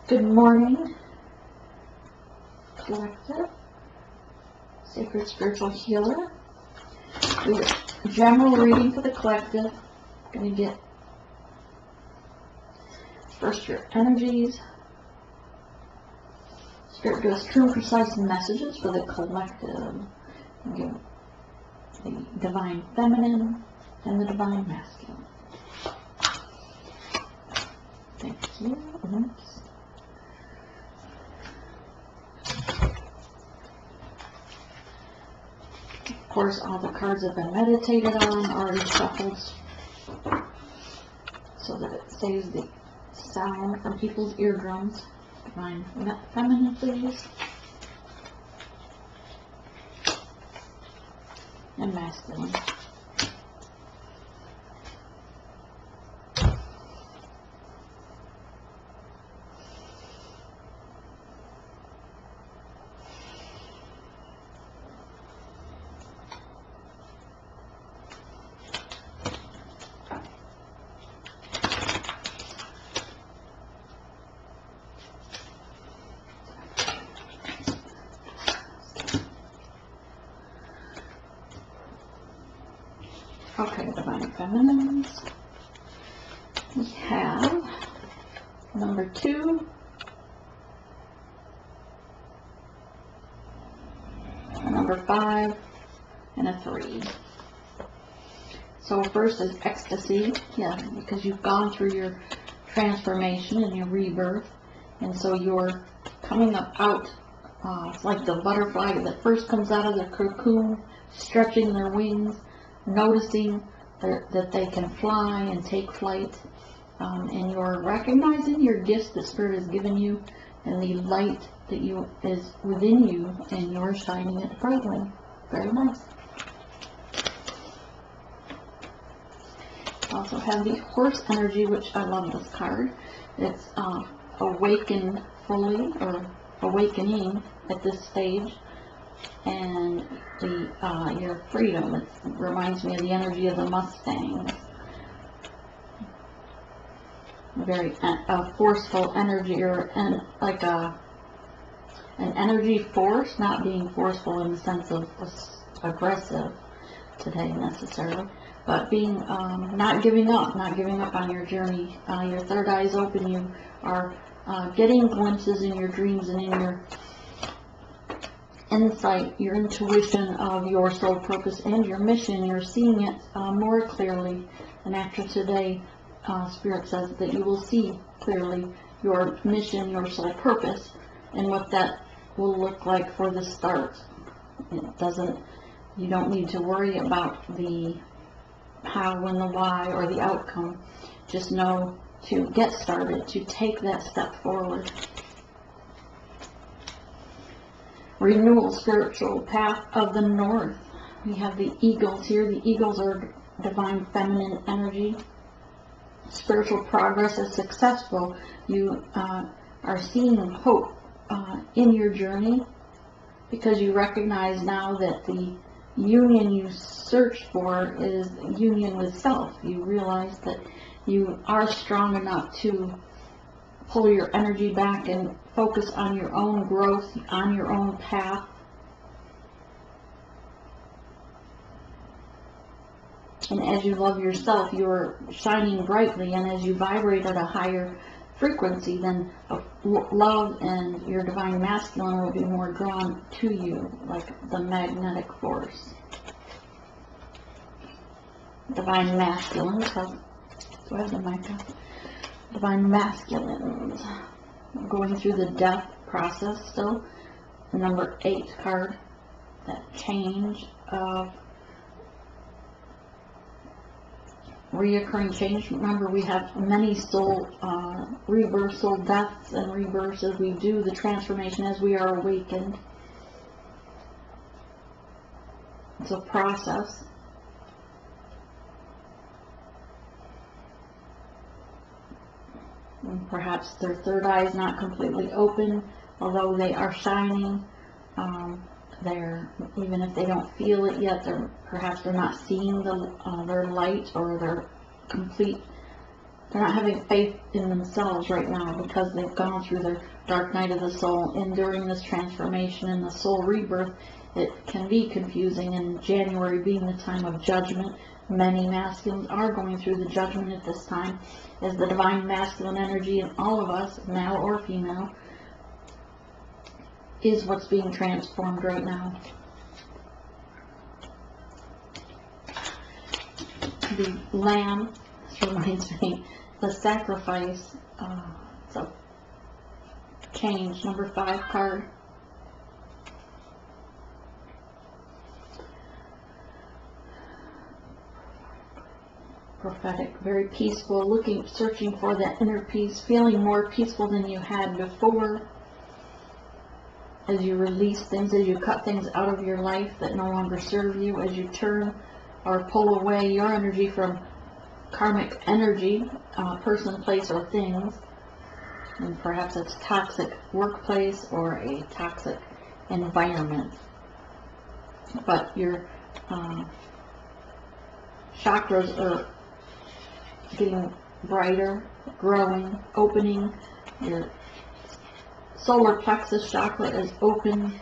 Good morning, collective, sacred spiritual healer. General reading for the collective. Going to get first your energies. Spirit gives true and precise messages for the collective. Give the divine feminine and the divine masculine. Thank you. Oops. Of course, all the cards have been meditated on, already shuffled, so that it saves the sound from people's eardrums. Divine feminine, please. And masculine. Okay, divine feminines. We have number 2, a number 5, and a 3. So first is ecstasy, yeah, because you've gone through your transformation and your rebirth, and so you're coming up out, it's like the butterfly that first comes out of the cocoon, stretching their wings, noticing that they can fly and take flight, and you're recognizing your gifts that Spirit has given you and the light that is within you, and you're shining it brightly. Very nice. Also have the horse energy, which I love this card. It's awaken fully, or awakening at this stage, and your freedom. It reminds me of the energy of the Mustangs. Very forceful energy, or like an energy force, not being forceful in the sense of aggressive today necessarily, but being not giving up on your journey. Your third eye is open. You are getting glimpses in your dreams and in your insight, your intuition of your soul purpose and your mission. You're seeing it more clearly, and after today, Spirit says that you will see clearly your mission, your soul purpose, and what that will look like for the start. You don't need to worry about the how and the why or the outcome. Just know to get started, to take that step forward. Renewal, spiritual path of the north. We have the eagles here. The eagles are divine feminine energy. Spiritual progress is successful. You are seeing hope in your journey, because you recognize now that the union you search for is union with self. You realize that you are strong enough to pull your energy back and focus on your own growth, on your own path. And as you love yourself, you're shining brightly, and as you vibrate at a higher frequency, then love and your divine masculine will be more drawn to you, like the magnetic force. Divine masculines have, do I have the mic on? Divine masculines, going through the death process still. The number 8 card, that change of reoccurring change. Remember, we have many soul rebirths, soul deaths and rebirths as we do the transformation, as we are awakened. It's a process. And perhaps their third eye is not completely open, although they are shining. Even if they don't feel it yet, perhaps they're not seeing their light or their complete they're not having faith in themselves right now because they've gone through their dark night of the soul. And during this transformation and the soul rebirth, it can be confusing, and January being the time of judgment, many masculines are going through the judgment at this time, as the divine masculine energy in all of us, male or female, is what's being transformed right now. The lamb, this reminds me, the sacrifice, it's a change, number 5 card. Prophetic, very peaceful, searching for that inner peace, feeling more peaceful than you had before, as you release things, as you cut things out of your life that no longer serve you, as you turn or pull away your energy from karmic energy, person, place, or things. And perhaps it's toxic workplace or a toxic environment. But your chakras are getting brighter, growing, opening. Your solar plexus chakra is open.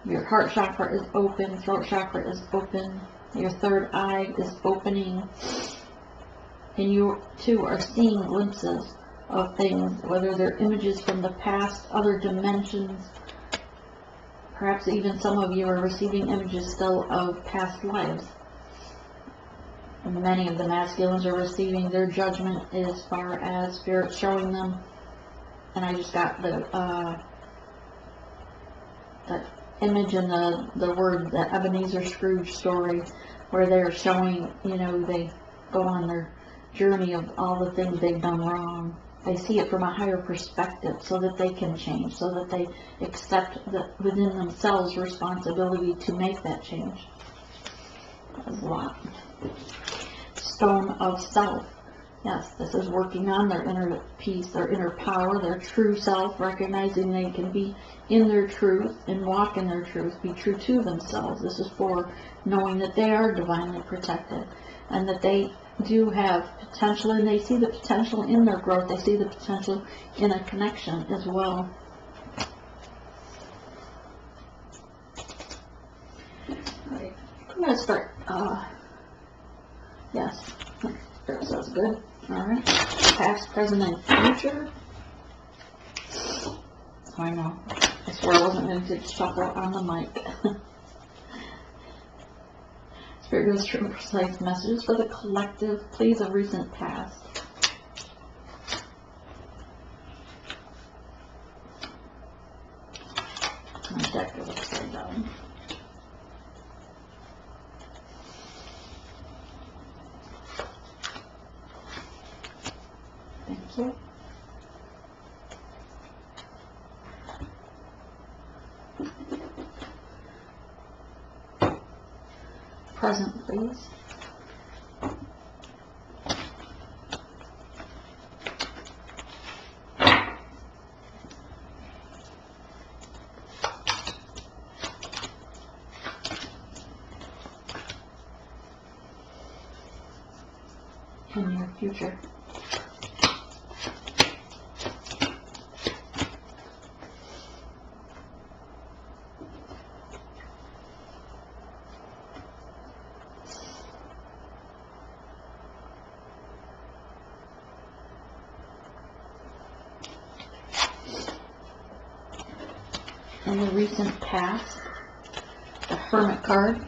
Your heart chakra is open. Throat chakra is open. Your third eye is opening. And you too are seeing glimpses of things, whether they're images from the past, other dimensions. Perhaps even some of you are receiving images still of past lives. And many of the masculines are receiving their judgment as far as spirit showing them. And I just got the image and the word, the Ebenezer Scrooge story, where they're showing, you know, they go on their journey of all the things they've done wrong. They see it from a higher perspective so that they can change, so that they accept within themselves responsibility to make that change. That's a lot. Stone of self. Yes, this is working on their inner peace, their inner power, their true self, recognizing they can be in their truth and walk in their truth, be true to themselves. This is for knowing that they are divinely protected and that they do have potential, and they see the potential in their growth. They see the potential in a connection as well. Alright, I'm going to start, yes, that sounds good. Alright, past, present, and future. I know, I swear I wasn't going to shuffle on the mic. Spirit gives true and precise messages for the collective. Please, of recent past. My deck is upside down. Thank you. Present, please. And your future. In the recent past, the Hermit card.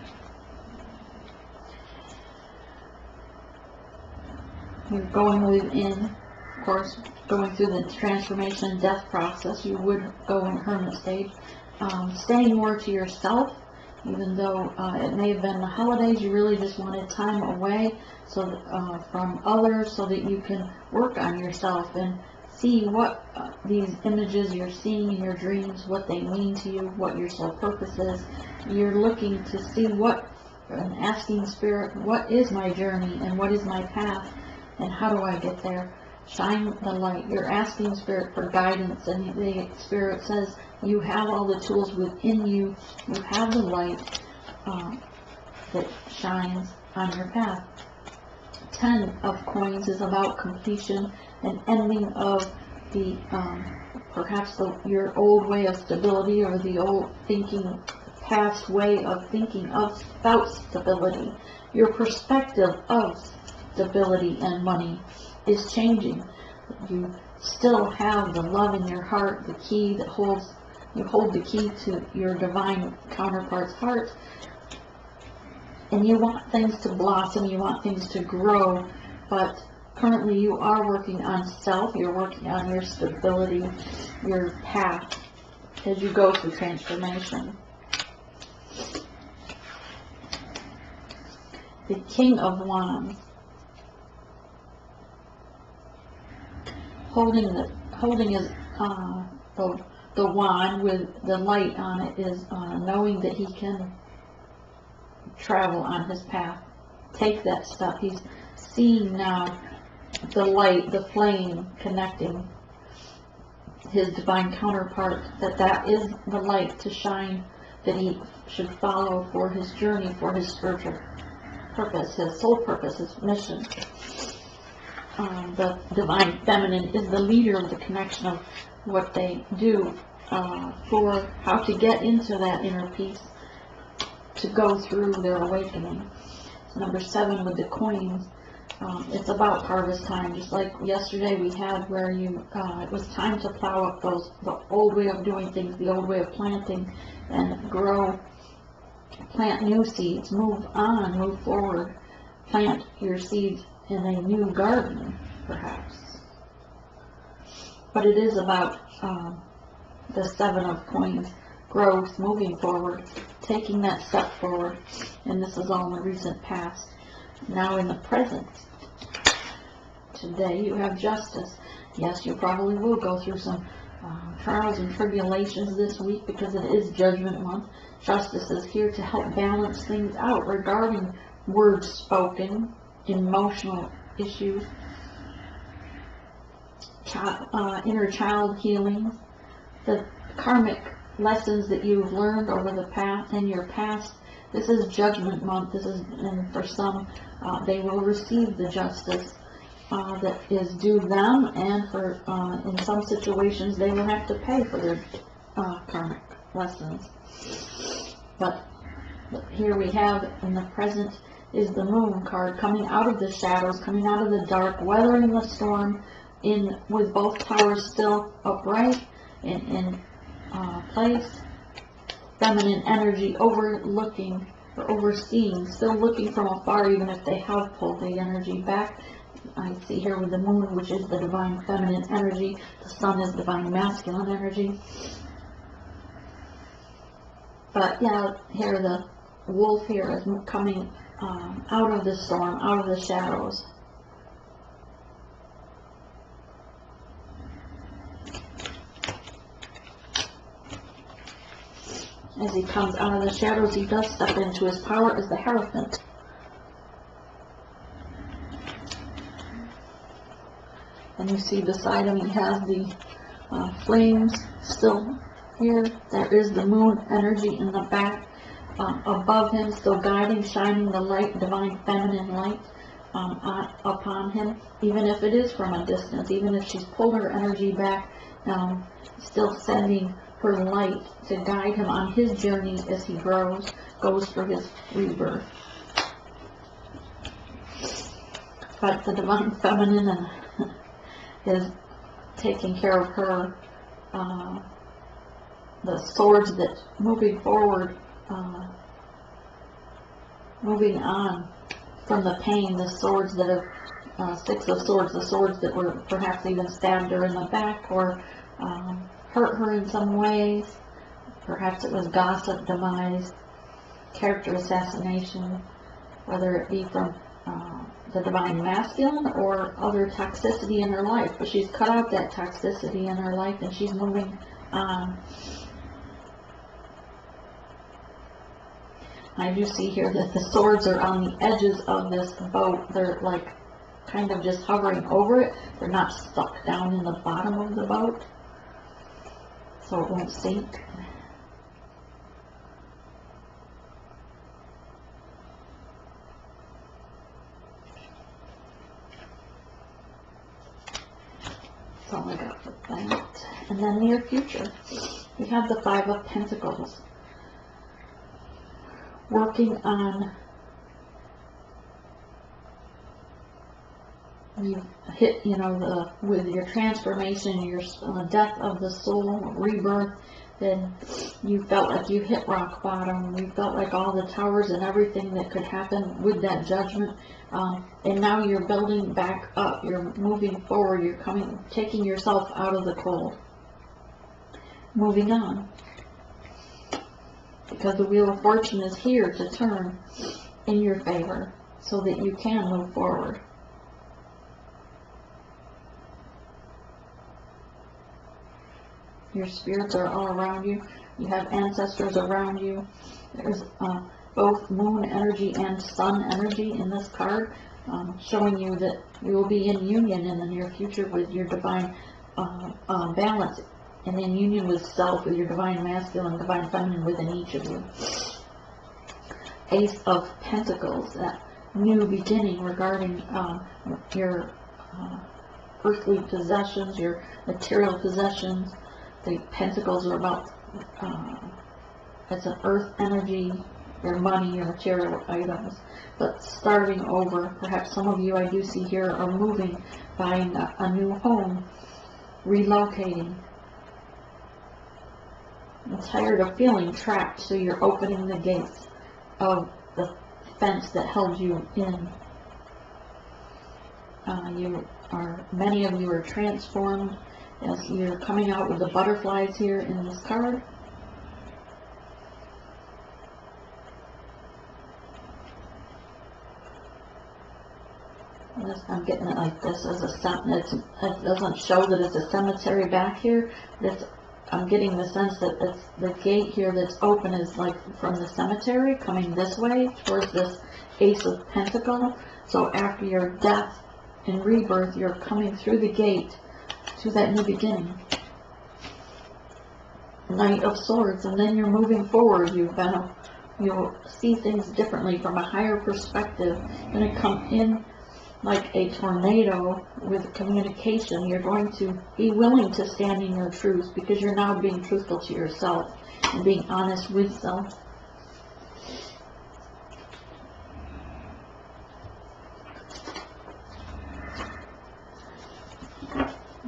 You're going within, of course, going through the transformation and death process. You would go in Hermit stage, staying more to yourself, even though it may have been the holidays. You really just wanted time away from others, so that you can work on yourself and see what these images you're seeing in your dreams, what they mean to you, what your soul purpose is. You're looking to see and asking Spirit, what is my journey and what is my path and how do I get there? Shine the light. You're asking Spirit for guidance, and the Spirit says you have all the tools within you. You have the light that shines on your path. Ten of Coins is about completion and ending of the, perhaps your old way of stability, or the old thinking, past way of thinking about stability. Your perspective of stability and money is changing. You still have the love in your heart, the key that holds, you hold the key to your divine counterpart's heart, and you want things to blossom, you want things to grow, but currently you are working on self, you're working on your stability, your path as you go through transformation. The King of Wands, holding his the wand with the light on it, is knowing that he can travel on his path, take that step. He's seeing now the light, the flame connecting his divine counterpart, that is the light to shine, that he should follow for his journey, for his spiritual purpose, his soul purpose, his mission. The divine feminine is the leader of the connection of what they do for how to get into that inner peace, to go through their awakening. Number 7 with the coins, it's about harvest time. Just like yesterday we had where it was time to plow up the old way of doing things, the old way of planting, and plant new seeds, move on, move forward, plant your seeds in a new garden, perhaps. But it is about the 7 of Coins, growth, moving forward, taking that step forward, and this is all in the recent past. Now in the present, today you have Justice. Yes, you probably will go through some trials and tribulations this week because it is Judgment Month. Justice is here to help balance things out regarding words spoken, emotional issues, inner child healing, the karmic lessons that you've learned over the past, in your past. This is Judgment Month. And for some, they will receive the justice that is due them, and for in some situations they will have to pay for their karmic lessons. But here we have in the present is the Moon card, coming out of the shadows, coming out of the dark, weathering the storm, with both towers still upright in place. Feminine energy, overlooking or overseeing, still looking from afar, even if they have pulled the energy back. I see here with the Moon, which is the divine feminine energy. The Sun is divine masculine energy. But yeah, here the wolf here is coming out of the storm, out of the shadows. As he comes out of the shadows, he does step into his power as the Hierophant. And you see beside him, he has the flames still here. There is the Moon energy in the back. Above him, still guiding, shining the light, divine feminine light upon him, even if it is from a distance, even if she's pulled her energy back, still sending her light to guide him on his journey as he goes for his rebirth. But the divine feminine is taking care of her, the swords that moving forward, moving on from the pain, the swords that are 6 of Swords, the swords that were perhaps even stabbed her in the back or hurt her in some ways. Perhaps it was gossip, demise, character assassination, whether it be from the divine masculine or other toxicity in her life. But she's cut out that toxicity in her life and she's moving on. I do see here that the swords are on the edges of this boat. They're like kind of just hovering over it. They're not stuck down in the bottom of the boat, so it won't sink. that. And then near future, we have the Five of Pentacles. Working on, you hit, with your transformation, your death of the soul, rebirth, then you felt like you hit rock bottom. You felt like all the towers and everything that could happen with that judgment. And now you're building back up. You're moving forward. You're taking yourself out of the cold. Moving on. Because the Wheel of Fortune is here to turn in your favor so that you can move forward. Your spirits are all around you. You have ancestors around you. There's both moon energy and sun energy in this card, showing you that you will be in union in the near future with your divine balance, and in union with self, with your divine masculine, divine feminine within each of you. Ace of Pentacles, that new beginning regarding your earthly possessions, your material possessions. The pentacles are about, it's an earth energy, your money, your material items. But starting over, perhaps some of you I do see here are moving, buying a new home, relocating. I'm tired of feeling trapped, so you're opening the gates of the fence that held you in. Many of you are transformed. As you're coming out with the butterflies here in this card. I'm getting it like this as it doesn't show that it's a cemetery back here. I'm getting the sense that it's the gate here that's open is like from the cemetery coming this way towards this Ace of Pentacles. So after your death and rebirth, you're coming through the gate to that new beginning. Knight of Swords, and then you're moving forward. You'll see things differently from a higher perspective. You're going to come in like a tornado with communication. You're going to be willing to stand in your truth because you're now being truthful to yourself and being honest with self.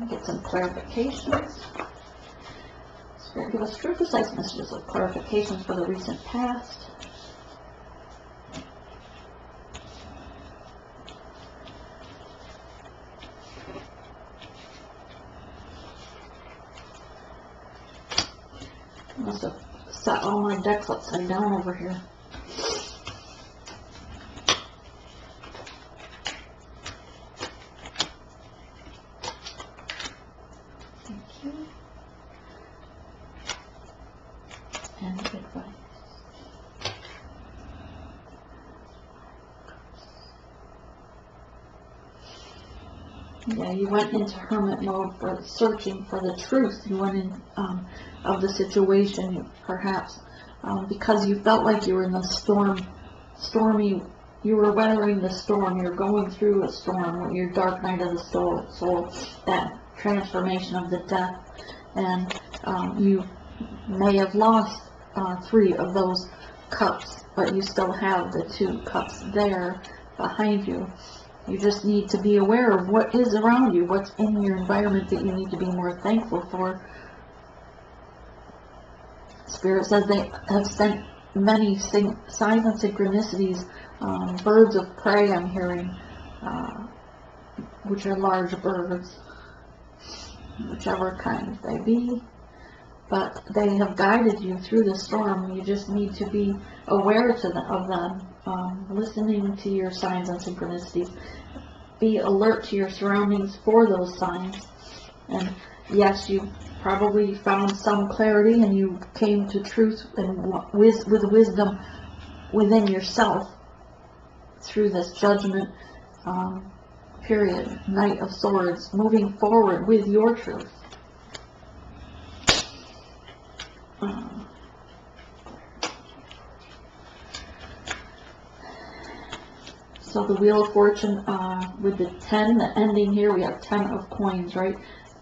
Get some clarifications. Spirit, give us true, precise messages of clarifications for the recent past. I must have set all my decks upside down over here. And advice. Yeah, you went into hermit mode for searching for the truth. You went in of the situation, perhaps, because you felt like you were in the stormy. You were weathering the storm. You're going through a storm. Your dark night of the soul, that transformation of the death, and you may have lost 3 of those cups, but you still have the 2 cups there behind you. You just need to be aware of what is around you, what's in your environment that you need to be more thankful for. Spirit says they have sent many signs and synchronicities, birds of prey I'm hearing, which are large birds, whichever kind they be. But they have guided you through the storm. You just need to be aware of them, listening to your signs and synchronicities. Be alert to your surroundings for those signs. And yes, you probably found some clarity and you came to truth and with wisdom within yourself through this judgment period. Knight of Swords, moving forward with your truth. So the Wheel of Fortune, with the 10, the ending here, we have 10 of coins, right?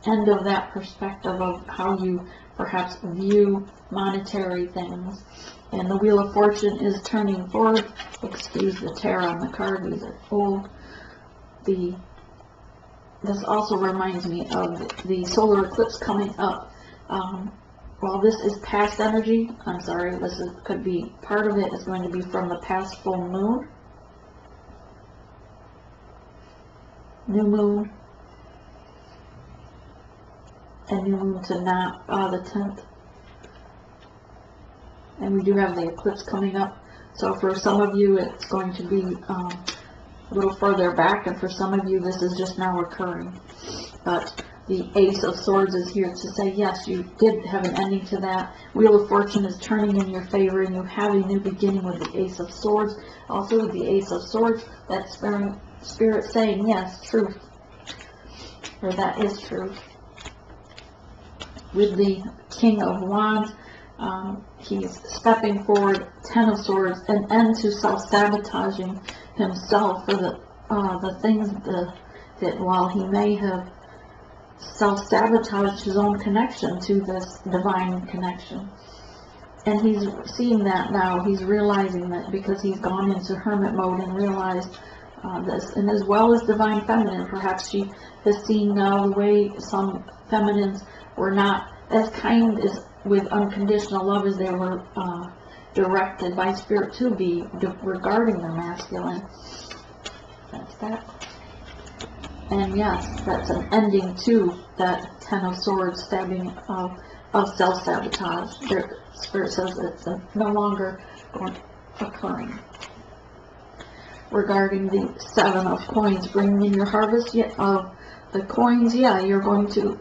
end of that perspective of how you perhaps view monetary things. And the Wheel of Fortune is turning forward. Excuse the tear on the card, these are old. This also reminds me of the solar eclipse coming up. While this is past energy, I'm sorry, could be, part of it is going to be from the past full moon, new moon, and new moon to not the 10th. And we do have the eclipse coming up. So for some of you, it's going to be a little further back, and for some of you, this is just now occurring. But the Ace of Swords is here to say, yes, you did have an ending to that. Wheel of Fortune is turning in your favor, and you have a new beginning with the Ace of Swords. Also with the Ace of Swords, that spirit saying, yes, truth. Or that is truth. With the King of Wands, he's stepping forward, Ten of Swords, an end to self-sabotaging himself for the things that while he may have self-sabotaged his own connection to this divine connection. And he's seeing that now. He's realizing that because he's gone into hermit mode and realized this. And as well as divine feminine, perhaps she has seen now the way some feminines were not as kind as with unconditional love as they were directed by spirit to be regarding their masculine. That's that. And yes, that's an ending to that Ten of Swords stabbing of self-sabotage. Their spirit says it's no longer occurring. Regarding the Seven of Coins, bringing in your harvest of the coins, yeah, you're going to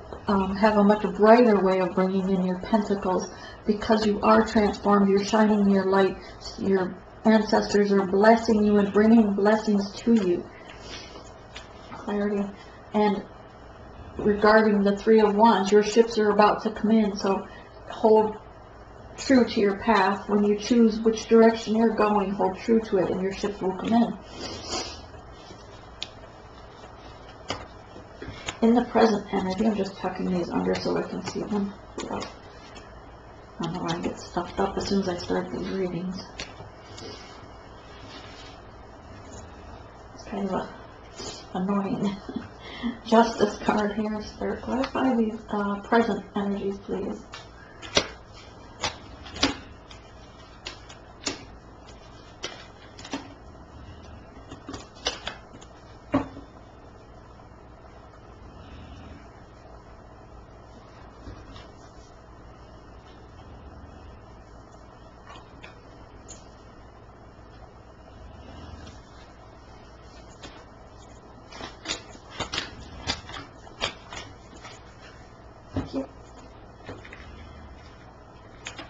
have a much brighter way of bringing in your pentacles because you are transformed. You're shining your light. Your ancestors are blessing you and bringing blessings to you. Clarity. And regarding the Three of Wands, your ships are about to come in, so hold true to your path. When you choose which direction you're going, hold true to it and your ships will come in. In the present energy, I'm just tucking these under so I can see them. I don't know why I get stuffed up as soon as I start these readings. It's kind of annoying. Justice card here. Spirit, clarify these present energies, please.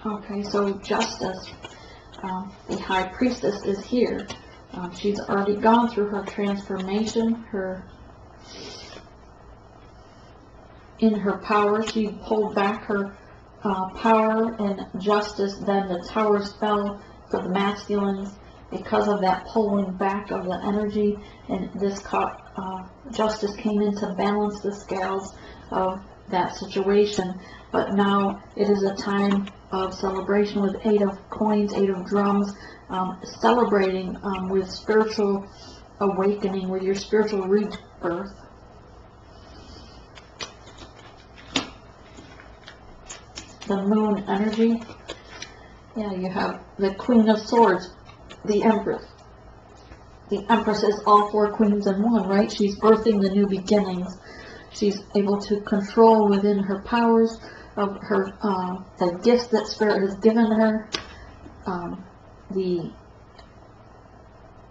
Okay, so Justice, the High Priestess is here. She's already gone through her transformation, in her power. She pulled back her power and justice. Then the towers fell for the masculines because of that pulling back of the energy, and this justice came in to balance the scales of that situation. But now it is a time of celebration with Eight of Coins, Eight of Drums, celebrating with spiritual awakening, with your spiritual rebirth. The Moon energy, yeah, you have the Queen of Swords, the Empress. The Empress is all four queens in one, right? She's birthing the new beginnings. She's able to control within her powers of her, the gifts that Spirit has given her, the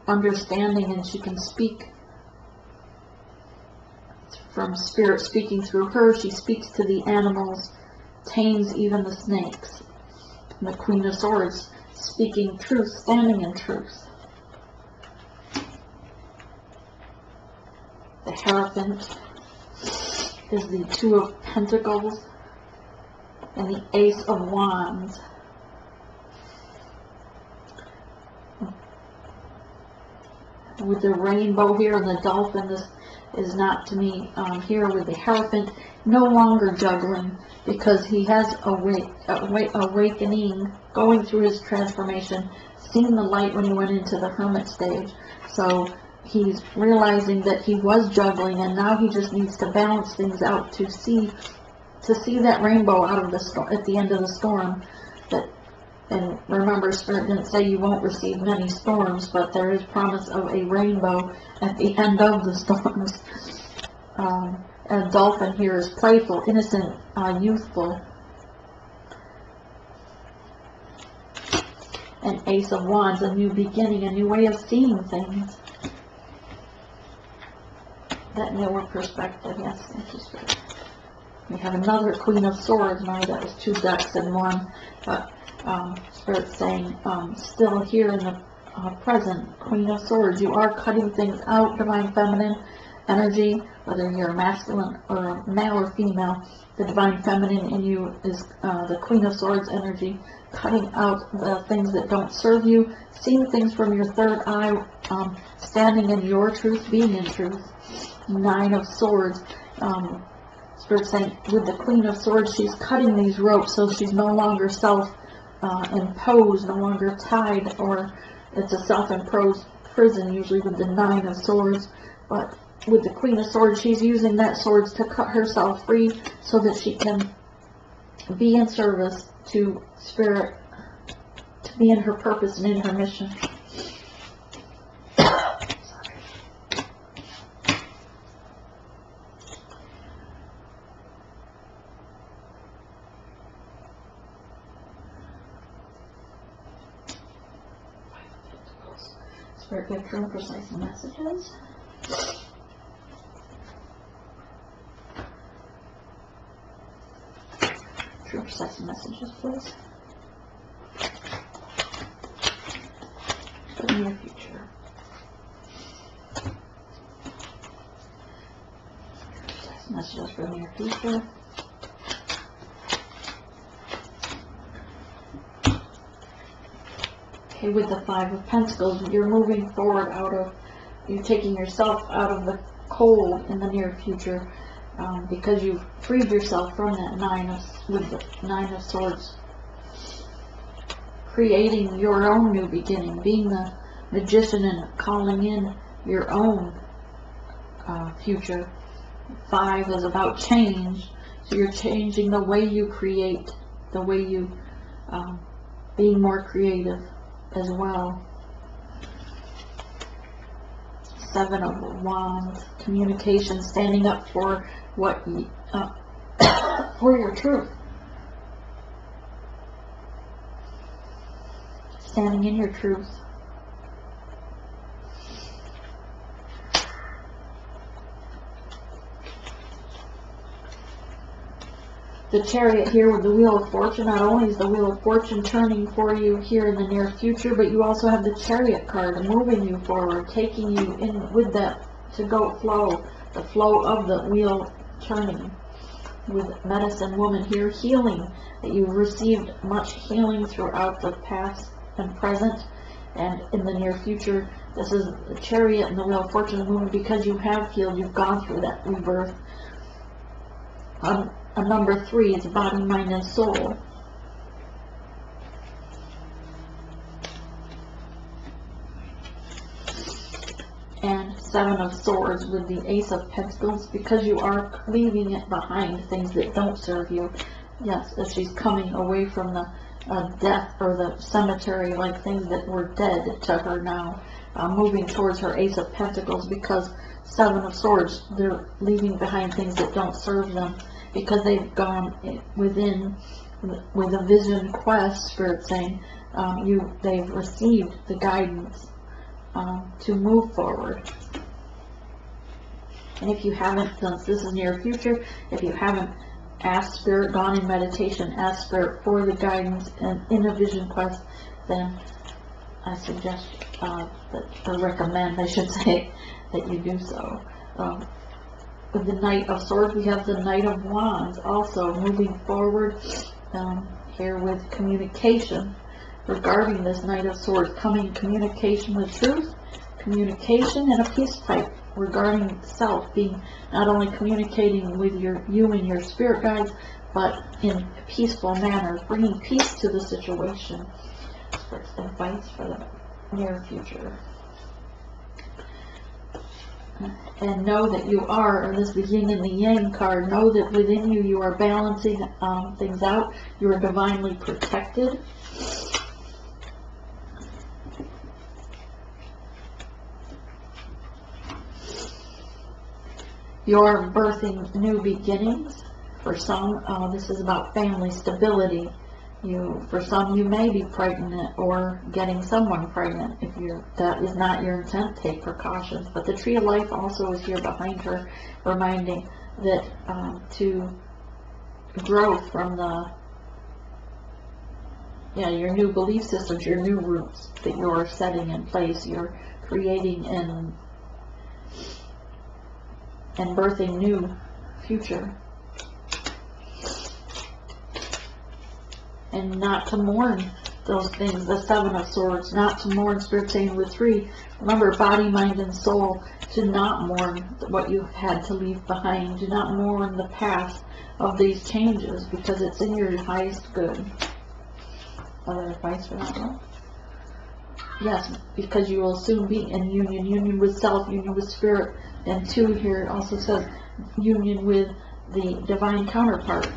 understanding, and she can speak from Spirit speaking through her. She speaks to the animals, tames even the snakes. And the Queen of Swords, speaking truth, standing in truth. The Hierophant is the Two of Pentacles and the Ace of Wands. With the rainbow here and the dolphin, is not to me here with the Hierophant, no longer juggling, because he has awakening, going through his transformation, seeing the light when he went into the Hermit stage. So he's realizing that he was juggling, and now he just needs to balance things out to see that rainbow out of the storm at the end of the storm. And remember, Spirit didn't say you won't receive many storms, but there is promise of a rainbow at the end of the storms. And Dolphin here is playful, innocent, youthful. And Ace of Wands, a new beginning, a new way of seeing things. That newer perspective, yes, thank you, Spirit. We have another Queen of Swords. Now that was 2 decks in one, but Spirit's saying, still here in the present, Queen of Swords, you are cutting things out, Divine Feminine energy, whether you're masculine or male or female. The Divine Feminine in you is the Queen of Swords energy, cutting out the things that don't serve you, seeing things from your third eye, standing in your truth, being in truth. 9 of Swords. Spirit saying with the Queen of Swords, she's cutting these ropes, so she's no longer self-imposed, no longer tied, or it's a self-imposed prison usually with the 9 of Swords. But with the Queen of Swords, she's using that swords to cut herself free so that she can be in service to Spirit, to be in her purpose and in her mission. Spirit, give true and precise messages. True and precise messages, please. For the near future. Precise messages for the near future. Okay, with the 5 of Pentacles, you're moving forward you're taking yourself out of the cold in the near future, because you've freed yourself from that with the 9 of Swords. Creating your own new beginning, being the magician and calling in your own future. 5 is about change, so you're changing the way you create, the way you, being more creative as well. 7 of Wands, communication, standing up for what for your truth, standing in your truth. The Chariot here with the Wheel of Fortune. Not only is the Wheel of Fortune turning for you here in the near future, but you also have the Chariot card moving you forward, taking you in with that the flow of the wheel turning. With Medicine Woman here, healing, that you've received much healing throughout the past and present, and in the near future. This is the Chariot and the Wheel of Fortune moving because you have healed, you've gone through that rebirth. Number 3 is body, mind, and soul. And 7 of Swords with the Ace of Pentacles, because you are leaving it behind, things that don't serve you. Yes, as she's coming away from the death or the cemetery, like things that were dead to her now, moving towards her Ace of Pentacles, because 7 of Swords, they're leaving behind things that don't serve them, because they've gone within with a vision quest. Spirit saying they've received the guidance to move forward. And if you haven't, since this is near future, if you haven't asked Spirit, gone in meditation, asked Spirit for the guidance and in a vision quest, then I suggest or recommend, I should say, that you do so. With the Knight of Swords, we have the Knight of Wands also moving forward here with communication regarding this Knight of Swords, coming communication with truth, communication, and a peace pipe regarding self, being not only communicating with you and your spirit guides, but in a peaceful manner, bringing peace to the situation. Spirit's advice for the near future. And know that you are, this the yin and the yang card, know that within you, you are balancing things out. You are divinely protected. You're birthing new beginnings. For some, this is about family stability. For some, you may be pregnant or getting someone pregnant. If that is not your intent, take precautions. But the tree of life also is here behind her, reminding that to growth from your new belief systems, your new roots that you're setting in place, you're creating and birthing new future. And not to mourn those things, the Seven of Swords, not to mourn, Spirit saying with 3. Remember, body, mind, and soul, to not mourn what you had to leave behind. Do not mourn the past of these changes, because it's in your highest good. Other advice for that one? Yes, because you will soon be in union with self, union with spirit. And 2 here it also says union with the divine counterpart.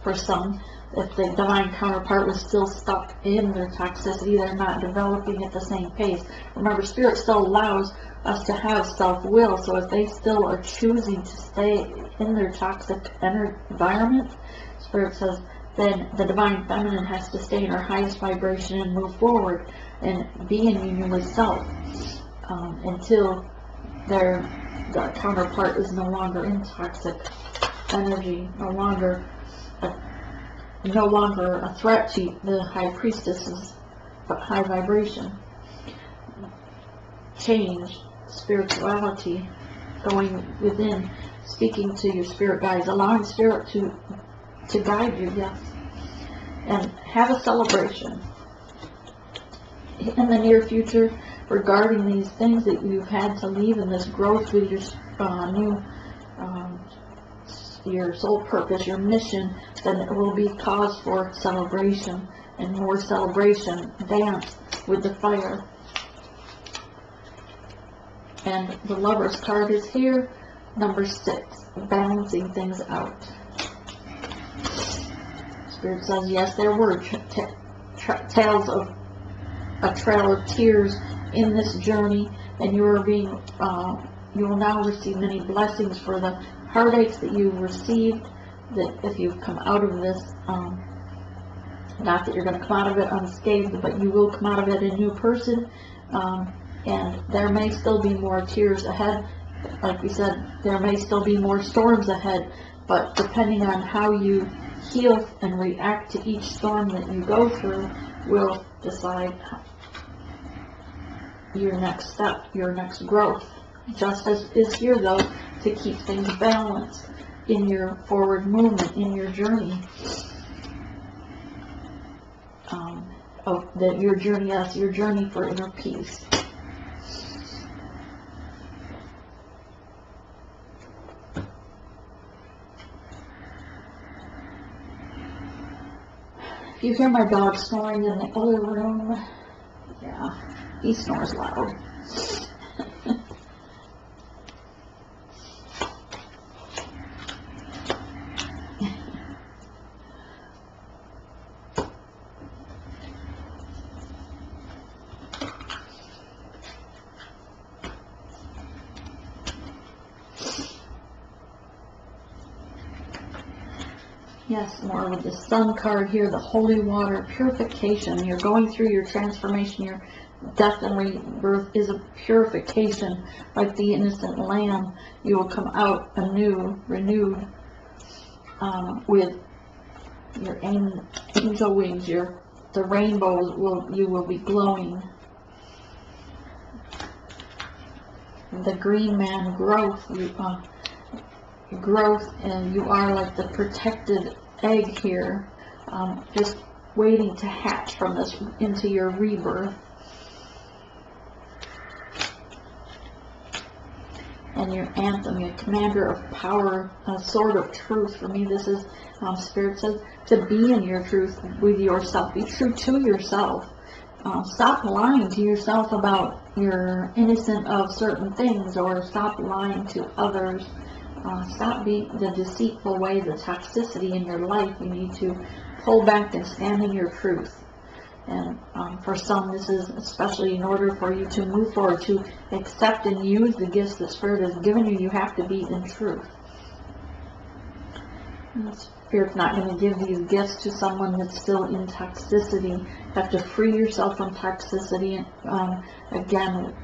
For some, if the divine counterpart was still stuck in their toxicity, they're not developing at the same pace. Remember, Spirit still allows us to have self-will, so if they still are choosing to stay in their toxic environment, Spirit says, then the divine feminine has to stay in her highest vibration and move forward and be in union with self until the counterpart is no longer in toxic energy, no longer a threat to the high priestess's high vibration. Change, spirituality, going within, speaking to your spirit guides, allowing spirit to guide you, yes. And have a celebration in the near future regarding these things that you've had to leave in this growth with your your soul purpose, your mission. Then it will be cause for celebration and more celebration. Dance with the fire. And the Lover's card is here, number 6, balancing things out. Spirit says, yes, there were tales of a trail of tears in this journey, and you are being, you will now receive many blessings for the heartaches that you've received. That if you've come out of this, not that you're going to come out of it unscathed, but you will come out of it a new person. And there may still be more tears ahead. Like we said, there may still be more storms ahead, but depending on how you heal and react to each storm that you go through will decide your next step, your next growth. Justice is here, though, to keep things balanced in your forward movement, in your journey. Your journey, yes, your journey for inner peace. If you hear my dog snoring in the other room, yeah, he snores loud. Yes, more with the Sun card here, the holy water, purification. You're going through your transformation. Your death and rebirth is a purification. Like the innocent lamb, you will come out anew, renewed, with your angel wings. The rainbow you will be glowing. The green man, growth. Growth, and you are like the protected egg here, just waiting to hatch from this into your rebirth. and your anthem, your commander of power, a sword of truth. For me, this is, Spirit says, to be in your truth with yourself. Be true to yourself. Stop lying to yourself about you're innocent of certain things, or stop lying to others. Stop being the deceitful way, the toxicity in your life. You need to pull back and stand in your truth. And for some, this is especially in order for you to move forward, to accept and use the gifts that Spirit has given you. You have to be in truth. And Spirit's not going to give these gifts to someone that's still in toxicity. You have to free yourself from toxicity. Again,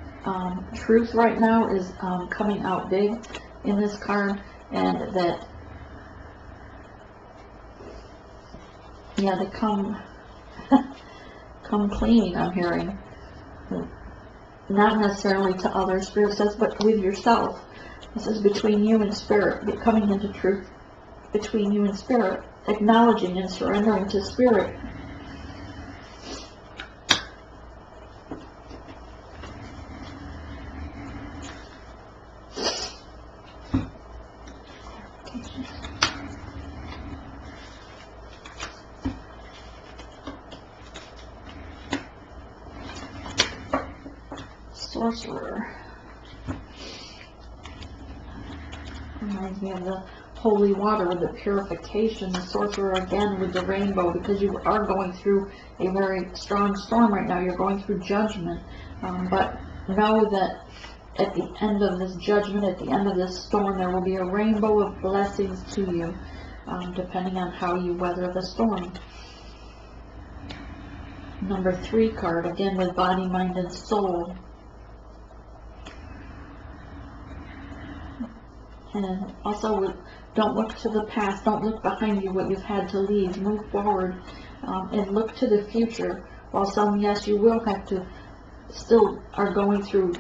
truth right now is coming out big in this card, and that, yeah, they come clean, I'm hearing. Not necessarily to others, Spirit says, but with yourself. This is between you and Spirit, coming into truth between you and Spirit, acknowledging and surrendering to Spirit. Sorcerer. Reminds me of the holy water with the purification. The sorcerer again with the rainbow, because you are going through a very strong storm right now. You're going through judgment. But know that at the end of this judgment, at the end of this storm, there will be a rainbow of blessings to you, depending on how you weather the storm. Number 3 card, again with body, mind, and soul. And also, don't look to the past. Don't look behind you, what you've had to leave. Move forward and look to the future. While some, yes, you will have to, still are going through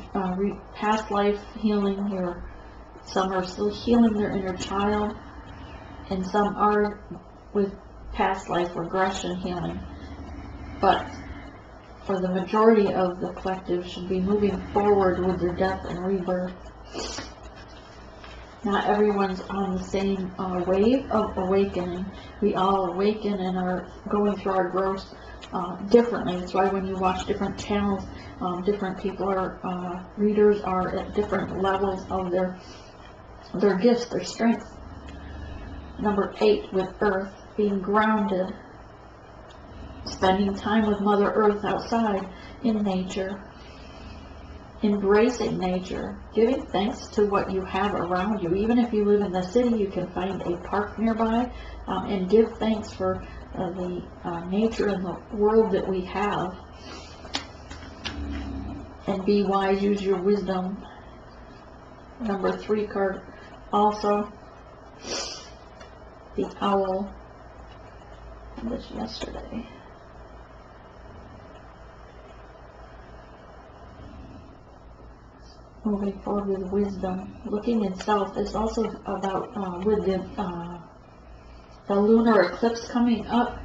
past life healing here. Some are still healing their inner child, and some are with past life regression healing. But for the majority of the collective, should be moving forward with their death and rebirth. Not everyone's on the same wave of awakening. We all awaken and are going through our growth differently. That's why when you watch different channels, different people are, readers are at different levels of their gifts, their strengths. Number 8 with Earth, being grounded, spending time with Mother Earth outside in nature. Embracing nature, giving thanks to what you have around you. Even if you live in the city, you can find a park nearby and give thanks for the nature and the world that we have. And be wise, use your wisdom. Number 3 card, also the owl. I did this yesterday. Moving forward with wisdom, looking in self is also about with the lunar eclipse coming up,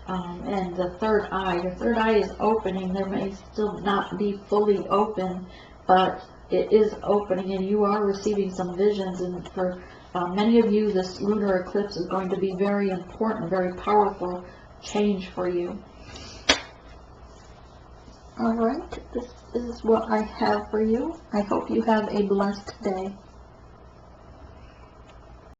and the third eye. Your third eye is opening. There may still not be fully open, but it is opening, and you are receiving some visions. And for many of you, this lunar eclipse is going to be very important, very powerful change for you. All right, this is what I have for you. I hope you have a blessed day.